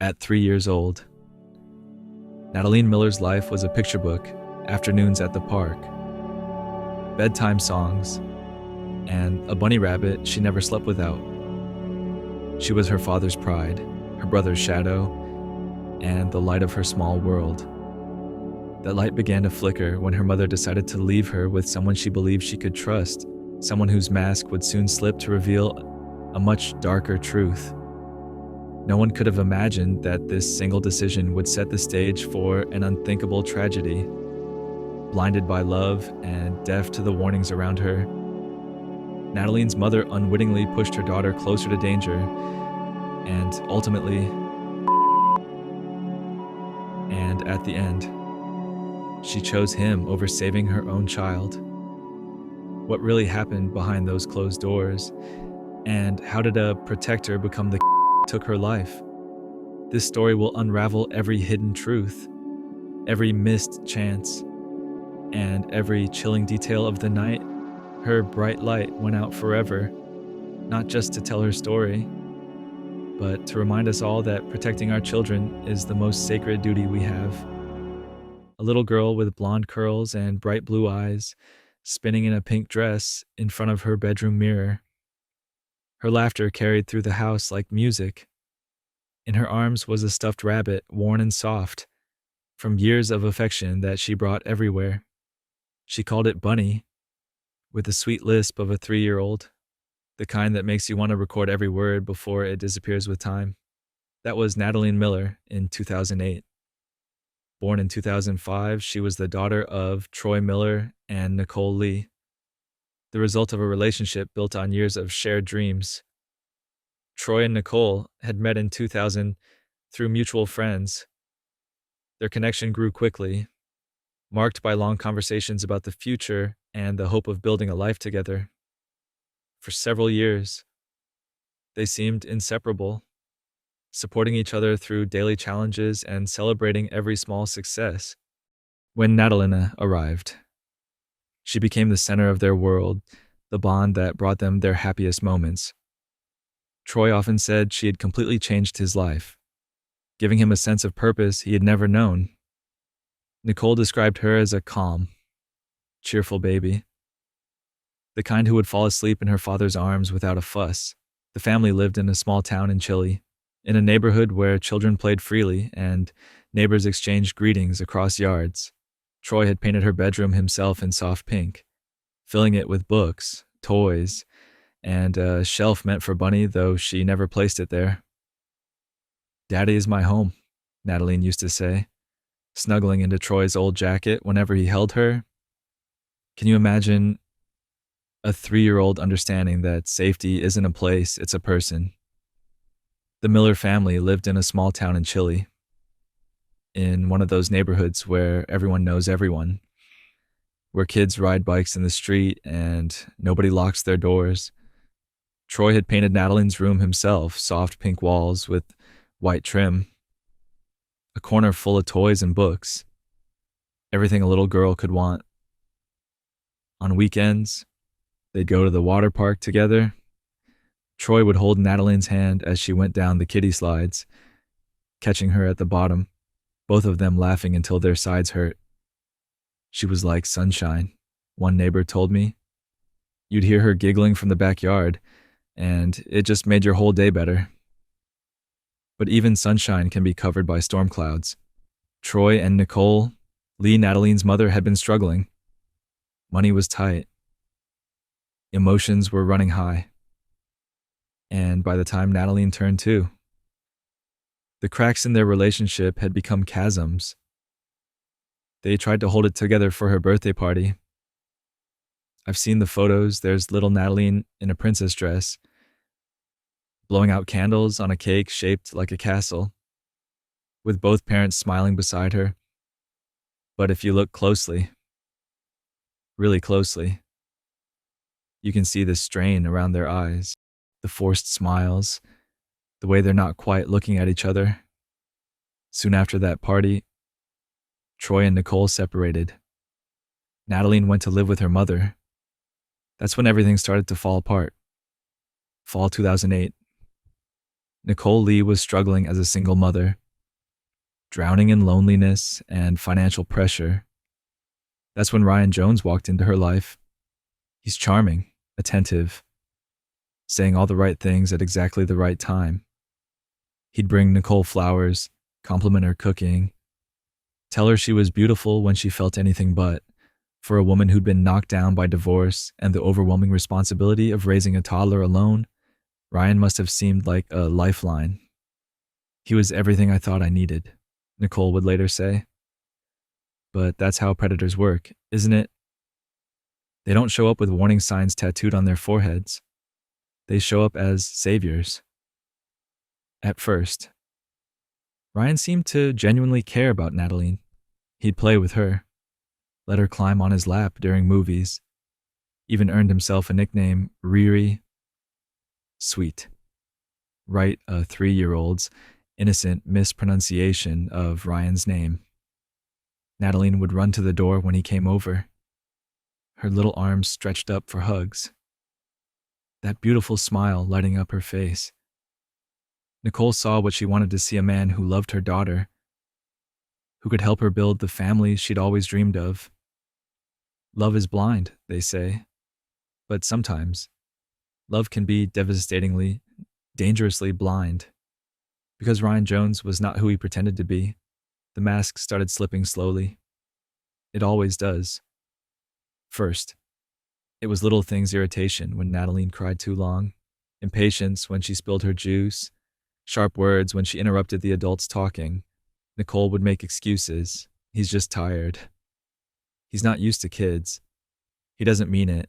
At 3 years old, Nataline Miller's life was a picture book, afternoons at the park, bedtime songs, and a bunny rabbit she never slept without. She was her father's pride, her brother's shadow, and the light of her small world. That light began to flicker when her mother decided to leave her with someone she believed she could trust, someone whose mask would soon slip to reveal a much darker truth. No one could have imagined that this single decision would set the stage for an unthinkable tragedy. Blinded by love and deaf to the warnings around her, Nataline's mother unwittingly pushed her daughter closer to danger, and ultimately, and at the end, she chose him over saving her own child. What really happened behind those closed doors, and how did a protector become the took her life? This story will unravel every hidden truth, every missed chance, and every chilling detail of the night her bright light went out forever, not just to tell her story, but to remind us all that protecting our children is the most sacred duty we have. A little girl with blonde curls and bright blue eyes, spinning in a pink dress in front of her bedroom mirror. Her laughter carried through the house like music. In her arms was a stuffed rabbit, worn and soft, from years of affection that she brought everywhere. She called it Bunny, with the sweet lisp of a 3-year-old, the kind that makes you want to record every word before it disappears with time. That was Nataline Miller in 2008. Born in 2005, she was the daughter of Troy Miller and Nicole Lee, the result of a relationship built on years of shared dreams. Troy and Nicole had met in 2000 through mutual friends. Their connection grew quickly, marked by long conversations about the future and the hope of building a life together. For several years, they seemed inseparable, supporting each other through daily challenges and celebrating every small success. When Nataline arrived, she became the center of their world, the bond that brought them their happiest moments. Troy often said she had completely changed his life, giving him a sense of purpose he had never known. Nicole described her as a calm, cheerful baby, the kind who would fall asleep in her father's arms without a fuss. The family lived in a small town in Chile, in a neighborhood where children played freely and neighbors exchanged greetings across yards. Troy had painted her bedroom himself in soft pink, filling it with books, toys, and a shelf meant for Bunny, though she never placed it there. "Daddy is my home," Nataline used to say, snuggling into Troy's old jacket whenever he held her. Can you imagine a 3-year-old understanding that safety isn't a place, it's a person? The Miller family lived in a small town in Chile, in one of those neighborhoods where everyone knows everyone, where kids ride bikes in the street and nobody locks their doors. Troy had painted Nataline's room himself, soft pink walls with white trim, a corner full of toys and books, everything a little girl could want. On weekends, they'd go to the water park together. Troy would hold Nataline's hand as she went down the kiddie slides, catching her at the bottom, both of them laughing until their sides hurt. She was like sunshine, one neighbor told me. You'd hear her giggling from the backyard, and it just made your whole day better. But even sunshine can be covered by storm clouds. Troy and Nicole, Lee, Nataline's mother, had been struggling. Money was tight. Emotions were running high. And by the time Nataline turned 2, the cracks in their relationship had become chasms. They tried to hold it together for her birthday party. I've seen the photos. There's little Nataline in a princess dress, blowing out candles on a cake shaped like a castle, with both parents smiling beside her. But if you look closely, really closely, you can see the strain around their eyes, the forced smiles, the way they're not quite looking at each other. Soon after that party, Troy and Nicole separated. Nataline went to live with her mother. That's when everything started to fall apart. Fall 2008. Nicole Lee was struggling as a single mother, drowning in loneliness and financial pressure. That's when Ryan Jones walked into her life. He's charming, attentive, saying all the right things at exactly the right time. He'd bring Nicole flowers, compliment her cooking, tell her she was beautiful when she felt anything but. For a woman who'd been knocked down by divorce and the overwhelming responsibility of raising a toddler alone, Ryan must have seemed like a lifeline. He was everything I thought I needed, Nicole would later say. But that's how predators work, isn't it? They don't show up with warning signs tattooed on their foreheads. They show up as saviors. At first, Ryan seemed to genuinely care about Nataline. He'd play with her, let her climb on his lap during movies, even earned himself a nickname, Riri. Sweet. Right, a 3-year-old's innocent mispronunciation of Ryan's name. Nataline would run to the door when he came over, her little arms stretched up for hugs. That beautiful smile lighting up her face. Nicole saw what she wanted to see: a man who loved her daughter, who could help her build the family she'd always dreamed of. Love is blind, they say, but sometimes love can be devastatingly, dangerously blind. Because Ryan Jones was not who he pretended to be, the mask started slipping slowly. It always does. First, it was little things: irritation when Nataline cried too long, impatience when she spilled her juice, sharp words when she interrupted the adults talking. Nicole would make excuses. He's just tired. He's not used to kids. He doesn't mean it.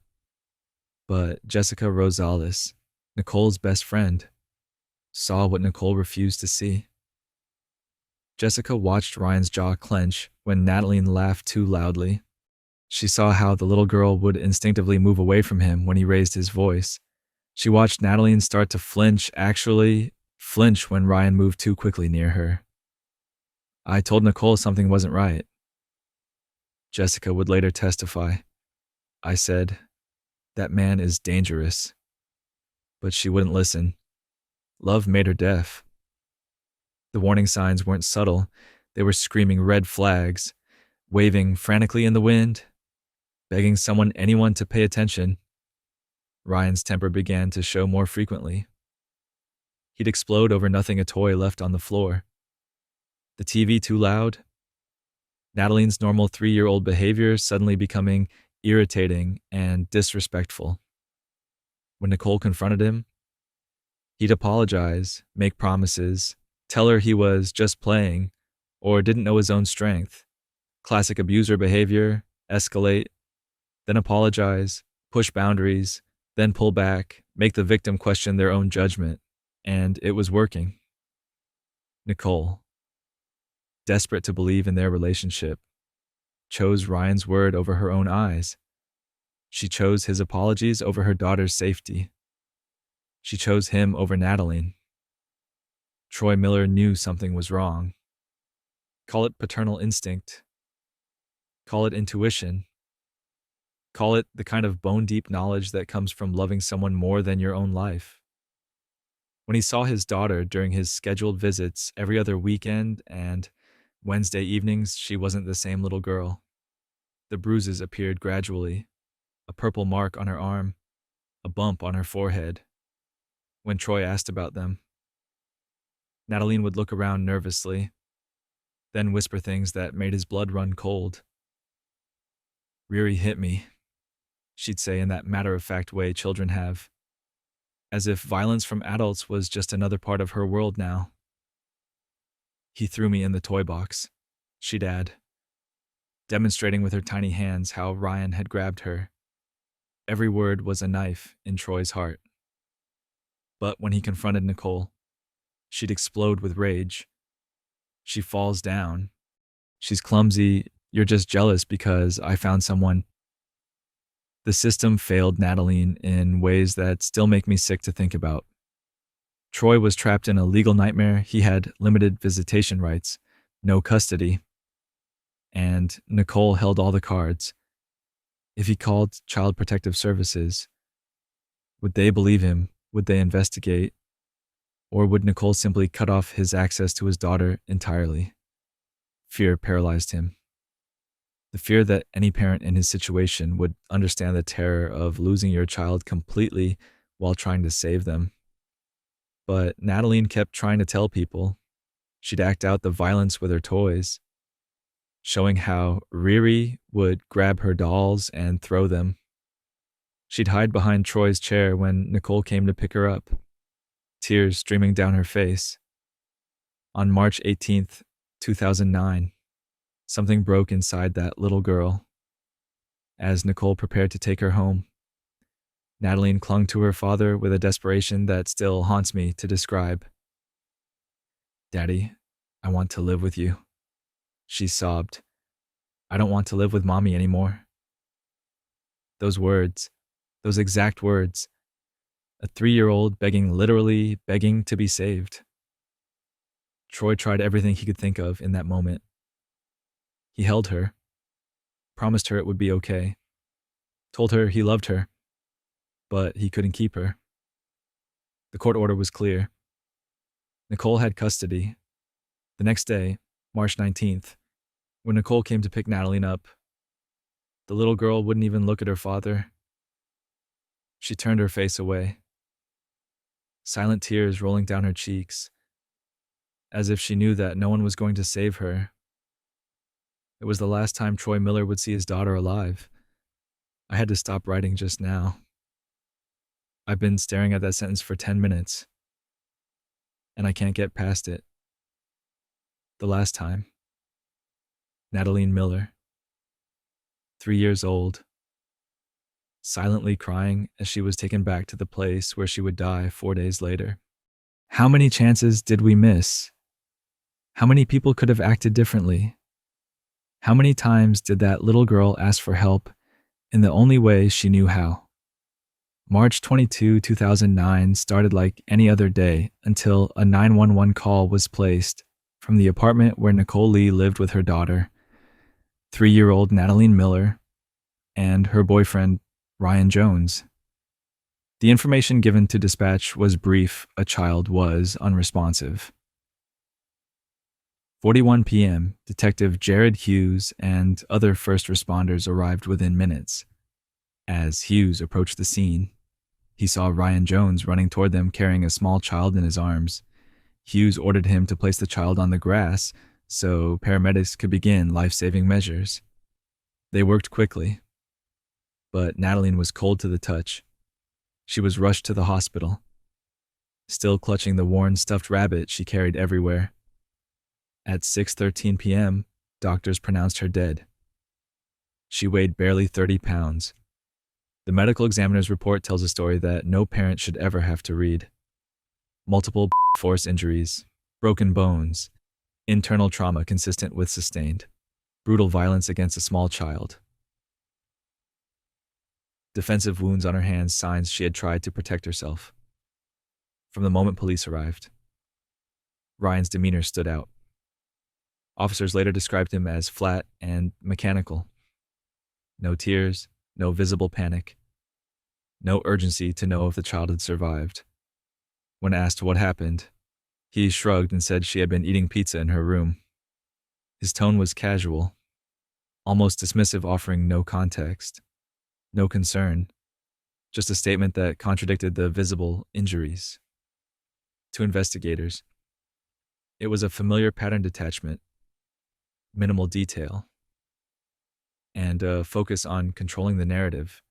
But Jessica Rosales, Nicole's best friend, saw what Nicole refused to see. Jessica watched Ryan's jaw clench when Nataline laughed too loudly. She saw how the little girl would instinctively move away from him when he raised his voice. She watched Nataline start to flinch, actually flinch when Ryan moved too quickly near her. I told Nicole something wasn't right, Jessica would later testify. I said, that man is dangerous. But she wouldn't listen. Love made her deaf. The warning signs weren't subtle. They were screaming red flags, waving frantically in the wind, begging anyone to pay attention. Ryan's temper began to show more frequently. He'd explode over nothing: a toy left on the floor, the TV too loud, Nataline's normal 3-year-old behavior suddenly becoming irritating and disrespectful. When Nicole confronted him, he'd apologize, make promises, tell her he was just playing or didn't know his own strength. Classic abuser behavior: escalate, then apologize, push boundaries, then pull back, make the victim question their own judgment. And it was working. Nicole, desperate to believe in their relationship, chose Ryan's word over her own eyes. She chose his apologies over her daughter's safety. She chose him over Nataline. Troy Miller knew something was wrong. Call it paternal instinct. Call it intuition. Call it the kind of bone-deep knowledge that comes from loving someone more than your own life. When he saw his daughter during his scheduled visits every other weekend and Wednesday evenings, she wasn't the same little girl. The bruises appeared gradually, a purple mark on her arm, a bump on her forehead. When Troy asked about them, Nataline would look around nervously, then whisper things that made his blood run cold. Riri hit me, she'd say in that matter-of-fact way children have, as if violence from adults was just another part of her world now. He threw me in the toy box, she'd add, demonstrating with her tiny hands how Ryan had grabbed her. Every word was a knife in Troy's heart. But when he confronted Nicole, she'd explode with rage. She falls down. She's clumsy. You're just jealous because I found someone. The system failed Nataline in ways that still make me sick to think about. Troy was trapped in a legal nightmare. He had limited visitation rights, no custody. And Nicole held all the cards. If he called Child Protective Services, would they believe him? Would they investigate? Or would Nicole simply cut off his access to his daughter entirely? Fear paralyzed him. The fear that any parent in his situation would understand the terror of losing your child completely while trying to save them. But Nataline kept trying to tell people. She'd act out the violence with her toys, showing how Riri would grab her dolls and throw them. She'd hide behind Troy's chair when Nicole came to pick her up, tears streaming down her face. On March 18th, 2009, something broke inside that little girl. As Nicole prepared to take her home, Nataline clung to her father with a desperation that still haunts me to describe. "Daddy, I want to live with you," she sobbed. "I don't want to live with Mommy anymore." Those words, those exact words, a 3-year-old literally begging to be saved. Troy tried everything he could think of in that moment. He held her, promised her it would be okay, told her he loved her, but he couldn't keep her. The court order was clear. Nicole had custody. The next day, March 19th, when Nicole came to pick Nataline up, the little girl wouldn't even look at her father. She turned her face away, silent tears rolling down her cheeks, as if she knew that no one was going to save her. It was the last time Troy Miller would see his daughter alive. I had to stop writing just now. I've been staring at that sentence for 10 minutes, and I can't get past it. The last time. Nataline Miller, 3 years old, silently crying as she was taken back to the place where she would die 4 days later. How many chances did we miss? How many people could have acted differently? How many times did that little girl ask for help in the only way she knew how? March 22, 2009 started like any other day until a 911 call was placed from the apartment where Nicole Lee lived with her daughter, 3-year-old Nataline Miller, and her boyfriend, Ryan Jones. The information given to dispatch was brief: a child was unresponsive. 4:41 p.m., Detective Jared Hughes and other first responders arrived within minutes. As Hughes approached the scene, he saw Ryan Jones running toward them carrying a small child in his arms. Hughes ordered him to place the child on the grass so paramedics could begin life-saving measures. They worked quickly, but Nataline was cold to the touch. She was rushed to the hospital, still clutching the worn stuffed rabbit she carried everywhere. At 6:13 p.m., doctors pronounced her dead. She weighed barely 30 pounds. The medical examiner's report tells a story that no parent should ever have to read. Multiple force injuries, broken bones, internal trauma consistent with sustained, brutal violence against a small child. Defensive wounds on her hands, signs she had tried to protect herself. From the moment police arrived, Ryan's demeanor stood out. Officers later described him as flat and mechanical. No tears, no visible panic, no urgency to know if the child had survived. When asked what happened, he shrugged and said she had been eating pizza in her room. His tone was casual, almost dismissive, offering no context, no concern, just a statement that contradicted the visible injuries. To investigators, it was a familiar pattern detachment, minimal detail, and a focus on controlling the narrative.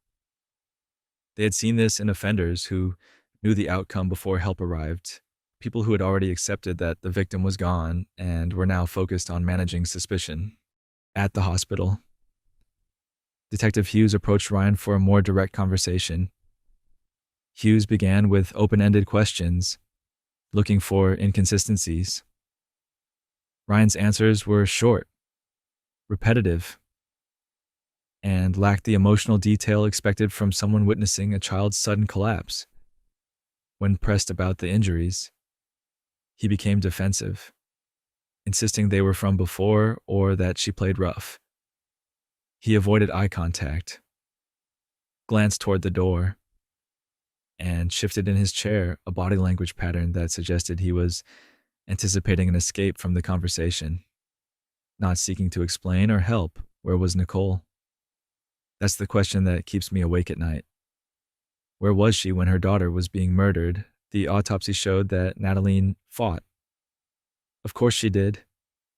They had seen this in offenders who knew the outcome before help arrived, people who had already accepted that the victim was gone and were now focused on managing suspicion. At the hospital, Detective Hughes approached Ryan for a more direct conversation. Hughes began with open-ended questions, looking for inconsistencies. Ryan's answers were short, repetitive, and lacked the emotional detail expected from someone witnessing a child's sudden collapse. When pressed about the injuries, he became defensive, insisting they were from before or that she played rough. He avoided eye contact, glanced toward the door, and shifted in his chair, a body language pattern that suggested he was anticipating an escape from the conversation, not seeking to explain or help. Where was Nicole? That's the question that keeps me awake at night. Where was she when her daughter was being murdered? The autopsy showed that Nataline fought. Of course she did.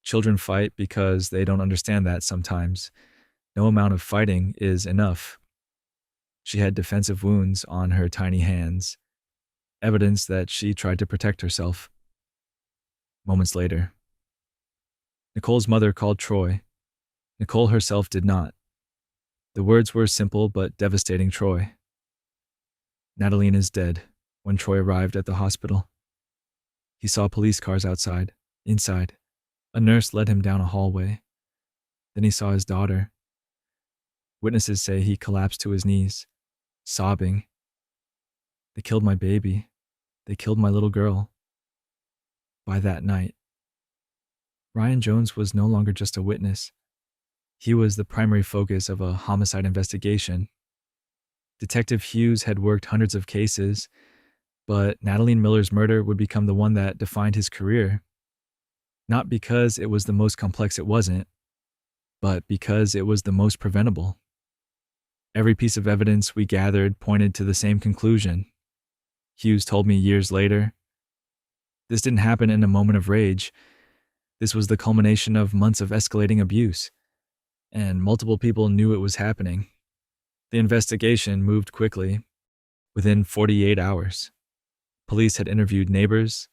Children fight because they don't understand that sometimes. No amount of fighting is enough. She had defensive wounds on her tiny hands, evidence that she tried to protect herself. Moments later, Nicole's mother called Troy. Nicole herself did not. The words were simple but devastating. Troy. Nataline is dead. When Troy arrived at the hospital, he saw police cars outside. Inside, a nurse led him down a hallway. Then he saw his daughter. Witnesses say he collapsed to his knees, sobbing. They killed my baby. They killed my little girl. By that night, Ryan Jones was no longer just a witness. He was the primary focus of a homicide investigation. Detective Hughes had worked hundreds of cases, but Nataline Miller's murder would become the one that defined his career. Not because it was the most complex, it wasn't, but because it was the most preventable. Every piece of evidence we gathered pointed to the same conclusion. Hughes told me years later, this didn't happen in a moment of rage. This was the culmination of months of escalating abuse, and multiple people knew it was happening. The investigation moved quickly. Within 48 hours, police had interviewed neighbors,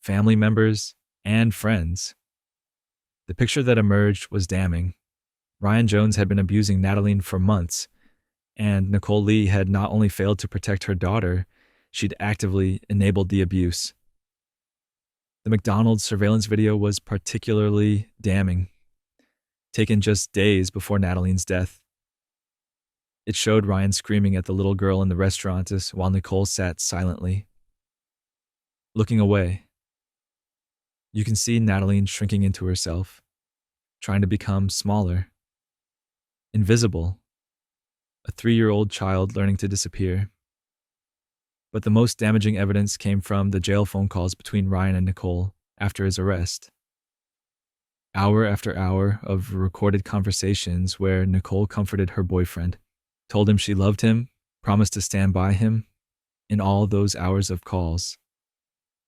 family members, and friends. The picture that emerged was damning. Ryan Jones had been abusing Nataline for months, and Nicole Lee had not only failed to protect her daughter, she'd actively enabled the abuse. The McDonald's surveillance video was particularly damning, taken just days before Nataline's death. It showed Ryan screaming at the little girl in the restaurant while Nicole sat silently, looking away. You can see Nataline shrinking into herself, trying to become smaller, invisible, a 3-year-old child learning to disappear. But the most damaging evidence came from the jail phone calls between Ryan and Nicole after his arrest. Hour after hour of recorded conversations where Nicole comforted her boyfriend, told him she loved him, promised to stand by him. In all those hours of calls,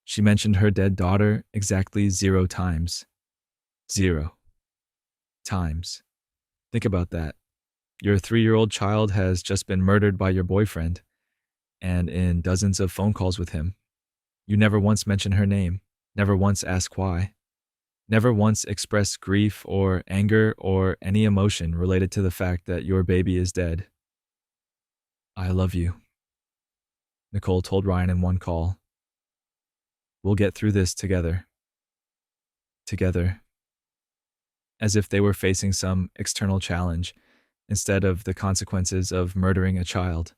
she mentioned her dead daughter exactly 0 times. 0 times. Think about that. Your 3-year-old child has just been murdered by your boyfriend, and in dozens of phone calls with him, you never once mention her name, never once ask why, never once express grief or anger or any emotion related to the fact that your baby is dead. I love you, Nicole told Ryan in one call. We'll get through this together. Together. As if they were facing some external challenge instead of the consequences of murdering a child.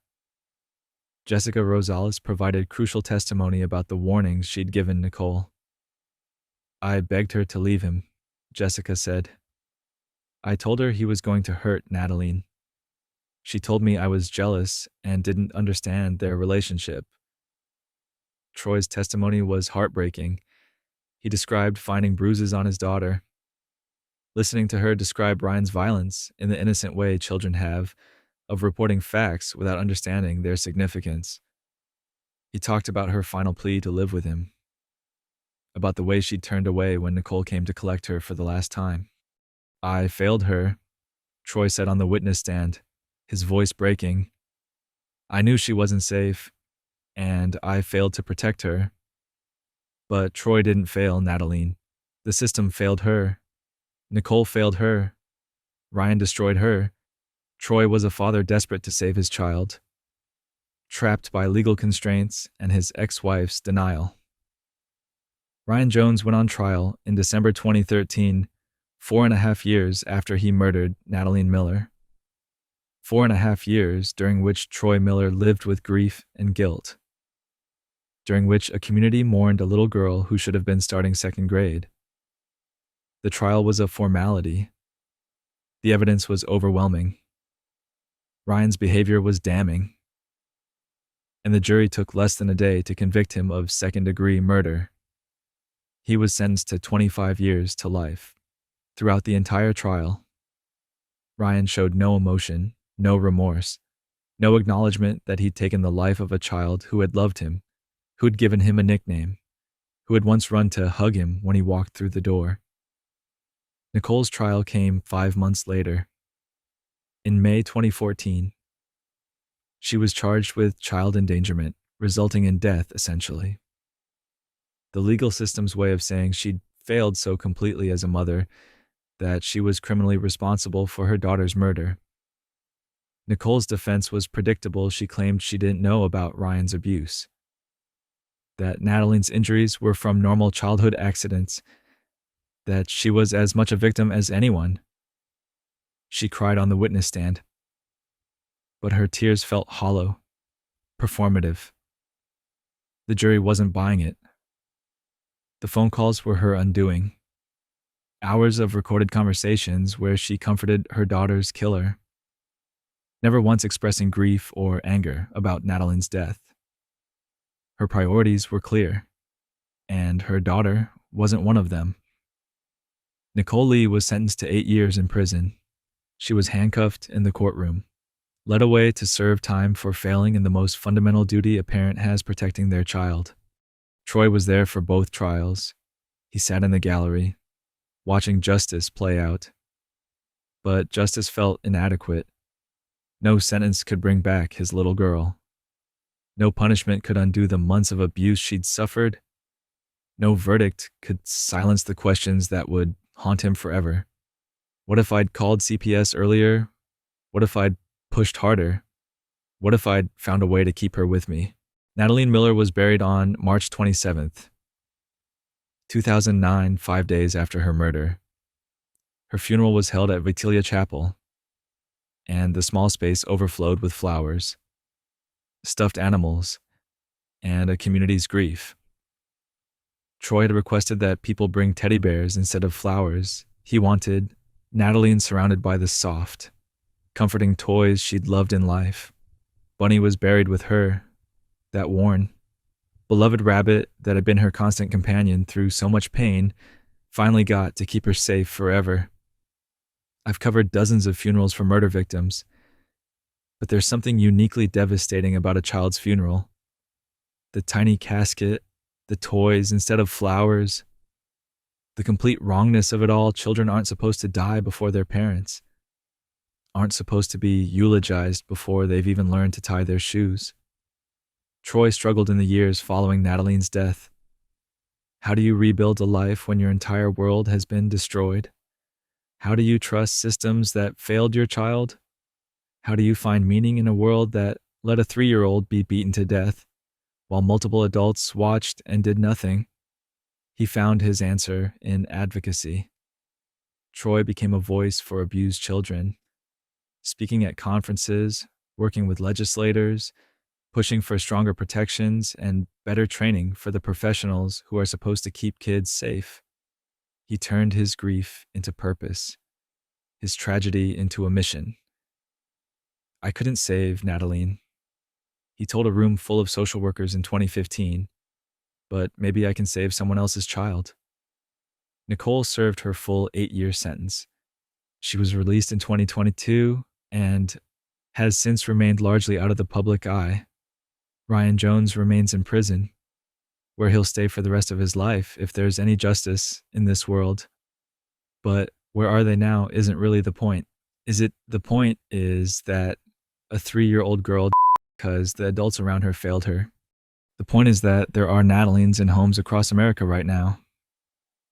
Jessica Rosales provided crucial testimony about the warnings she'd given Nicole. I begged her to leave him, Jessica said. I told her he was going to hurt Nataline. She told me I was jealous and didn't understand their relationship. Troy's testimony was heartbreaking. He described finding bruises on his daughter. Listening to her describe Ryan's violence in the innocent way children have of reporting facts without understanding their significance. He talked about her final plea to live with him, about the way she'd turned away when Nicole came to collect her for the last time. I failed her, Troy said on the witness stand, his voice breaking. I knew she wasn't safe, and I failed to protect her. But Troy didn't fail Nataline. The system failed her. Nicole failed her. Ryan destroyed her. Troy was a father desperate to save his child, trapped by legal constraints and his ex-wife's denial. Ryan Jones went on trial in December 2013, 4.5 years after he murdered Nataline Miller. 4.5 years during which Troy Miller lived with grief and guilt, during which a community mourned a little girl who should have been starting 2nd grade. The trial was a formality. The evidence was overwhelming. Ryan's behavior was damning. and the jury took less than a day to convict him of second-degree murder. He was sentenced to 25 years to life. Throughout the entire trial, Ryan showed no emotion, no remorse, no acknowledgement that he'd taken the life of a child who had loved him, who had given him a nickname, who had once run to hug him when he walked through the door. Nicole's trial came 5 months later. In May 2014, she was charged with child endangerment, resulting in death, essentially. The legal system's way of saying she'd failed so completely as a mother that she was criminally responsible for her daughter's murder. Nicole's defense was predictable. She claimed she didn't know about Ryan's abuse, that Nataline's injuries were from normal childhood accidents, that she was as much a victim as anyone. She cried on the witness stand, but her tears felt hollow, performative. The jury wasn't buying it. The phone calls were her undoing. Hours of recorded conversations where she comforted her daughter's killer, never once expressing grief or anger about Nataline's death. Her priorities were clear, and her daughter wasn't one of them. Nicole Lee was sentenced to 8 years in prison. She was handcuffed in the courtroom, led away to serve time for failing in the most fundamental duty a parent has, protecting their child. Troy was there for both trials. He sat in the gallery, watching justice play out. But justice felt inadequate. No sentence could bring back his little girl. No punishment could undo the months of abuse she'd suffered. No verdict could silence the questions that would haunt him forever. What if I'd called CPS earlier? What if I'd pushed harder? What if I'd found a way to keep her with me? Nataline Miller was buried on March 27th, 2009, 5 days after her murder. Her funeral was held at Vitilia Chapel, and the small space overflowed with flowers, stuffed animals, and a community's grief. Troy had requested that people bring teddy bears instead of flowers. He wanted Nataline surrounded by the soft, comforting toys she'd loved in life. Bunny was buried with her, that worn, beloved rabbit that had been her constant companion through so much pain, finally got to keep her safe forever. I've covered dozens of funerals for murder victims, but there's something uniquely devastating about a child's funeral. The tiny casket, the toys instead of flowers, the complete wrongness of it all. Children aren't supposed to die before their parents, aren't supposed to be eulogized before they've even learned to tie their shoes. Troy struggled in the years following Nataline's death. How do you rebuild a life when your entire world has been destroyed? How do you trust systems that failed your child? How do you find meaning in a world that let a 3-year-old be beaten to death while multiple adults watched and did nothing? He found his answer in advocacy. Troy became a voice for abused children, speaking at conferences, working with legislators, pushing for stronger protections and better training for the professionals who are supposed to keep kids safe. He turned his grief into purpose, his tragedy into a mission. I couldn't save Nataline. He told a room full of social workers in 2015, but maybe I can save someone else's child. Nicole served her full 8-year sentence. She was released in 2022 and has since remained largely out of the public eye. Ryan Jones remains in prison, where he'll stay for the rest of his life if there's any justice in this world. But where are they now isn't really the point. The point is that a 3-year-old girl because the adults around her failed her. The point is that there are Natalines in homes across America right now,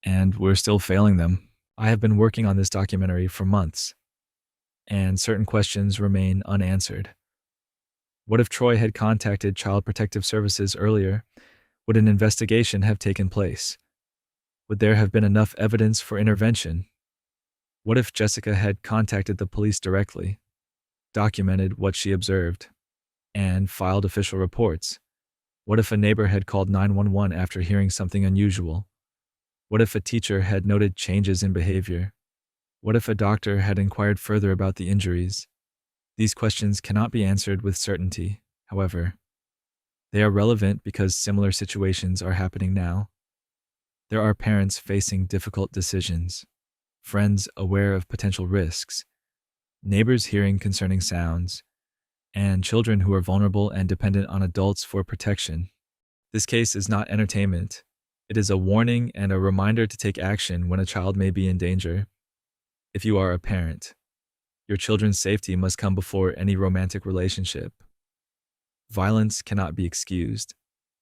and we're still failing them. I have been working on this documentary for months, and certain questions remain unanswered. What if Troy had contacted Child Protective Services earlier? Would an investigation have taken place? Would there have been enough evidence for intervention? What if Jessica had contacted the police directly, documented what she observed, and filed official reports? What if a neighbor had called 911 after hearing something unusual? What if a teacher had noted changes in behavior? What if a doctor had inquired further about the injuries? These questions cannot be answered with certainty. However, They are relevant because similar situations are happening now. There are parents facing difficult decisions, friends aware of potential risks, neighbors hearing concerning sounds, and children who are vulnerable and dependent on adults for protection. This case is not entertainment. It is a warning and a reminder to take action when a child may be in danger. If you are a parent, your children's safety must come before any romantic relationship. Violence cannot be excused,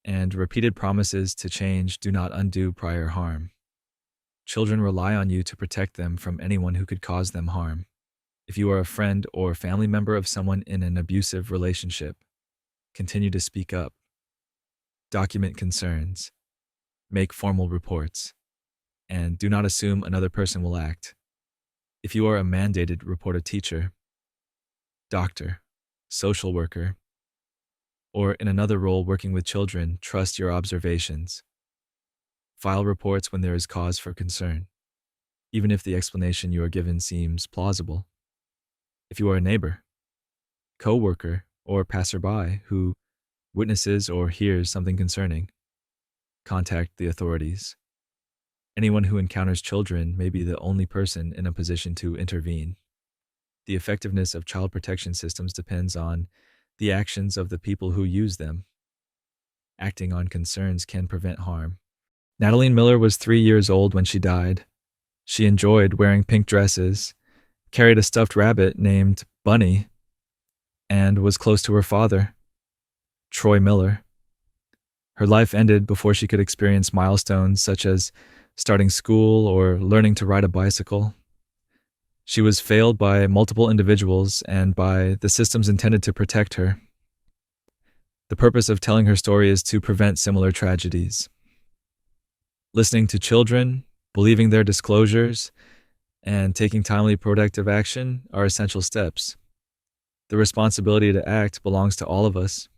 and repeated promises to change do not undo prior harm. Children rely on you to protect them from anyone who could cause them harm. If you are a friend or family member of someone in an abusive relationship, continue to speak up. Document concerns. Make formal reports. And do not assume another person will act. If you are a mandated, report a teacher, doctor, social worker, or in another role working with children, trust your observations. File reports when there is cause for concern, even if the explanation you are given seems plausible. If you are a neighbor, co-worker, or passerby who witnesses or hears something concerning, contact the authorities. Anyone who encounters children may be the only person in a position to intervene. The effectiveness of child protection systems depends on the actions of the people who use them. Acting on concerns can prevent harm. Nataline Miller was 3 years old when she died. She enjoyed wearing pink dresses, carried a stuffed rabbit named Bunny, and was close to her father, Troy Miller. Her life ended before she could experience milestones such as starting school or learning to ride a bicycle. She was failed by multiple individuals and by the systems intended to protect her. The purpose of telling her story is to prevent similar tragedies. Listening to children, believing their disclosures, and taking timely protective action are essential steps. The responsibility to act belongs to all of us.